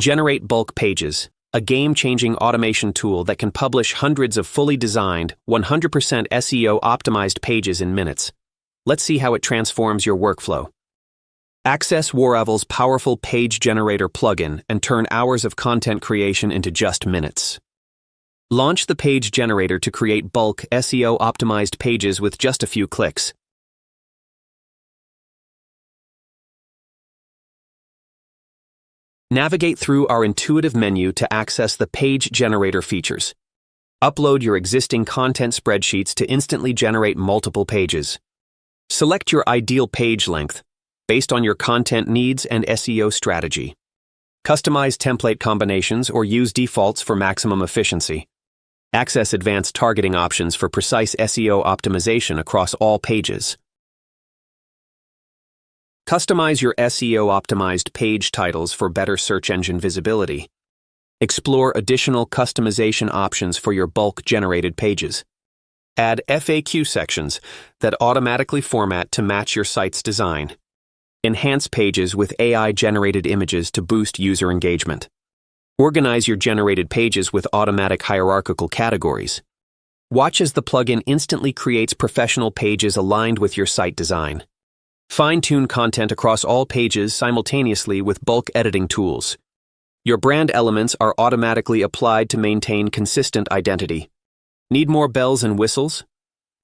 Generate bulk pages, a game-changing automation tool that can publish hundreds of fully designed, 100% SEO-optimized pages in minutes. Let's see how it transforms your workflow. Access Waravel's powerful page generator plugin and turn hours of content creation into just minutes. Launch the page generator to create bulk SEO-optimized pages with just a few clicks. Navigate through our intuitive menu to access the page generator features. Upload your existing content spreadsheets to instantly generate multiple pages. Select your ideal page length based on your content needs and SEO strategy. Customize template combinations or use defaults for maximum efficiency. Access advanced targeting options for precise SEO optimization across all pages. Customize your SEO-optimized page titles for better search engine visibility. Explore additional customization options for your bulk-generated pages. Add FAQ sections that automatically format to match your site's design. Enhance pages with AI-generated images to boost user engagement. Organize your generated pages with automatic hierarchical categories. Watch as the plugin instantly creates professional pages aligned with your site design. Fine-tune content across all pages simultaneously with bulk editing tools. Your brand elements are automatically applied to maintain consistent identity. Need more bells and whistles?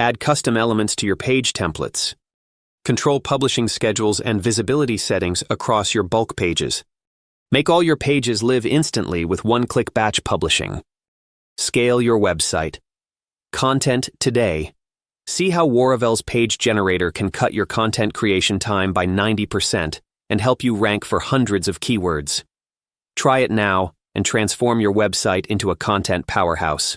Add custom elements to your page templates. Control publishing schedules and visibility settings across your bulk pages. Make all your pages live instantly with one-click batch publishing. Scale your website. Content today. See how Waravel's page generator can cut your content creation time by 90% and help you rank for hundreds of keywords. Try it now and transform your website into a content powerhouse.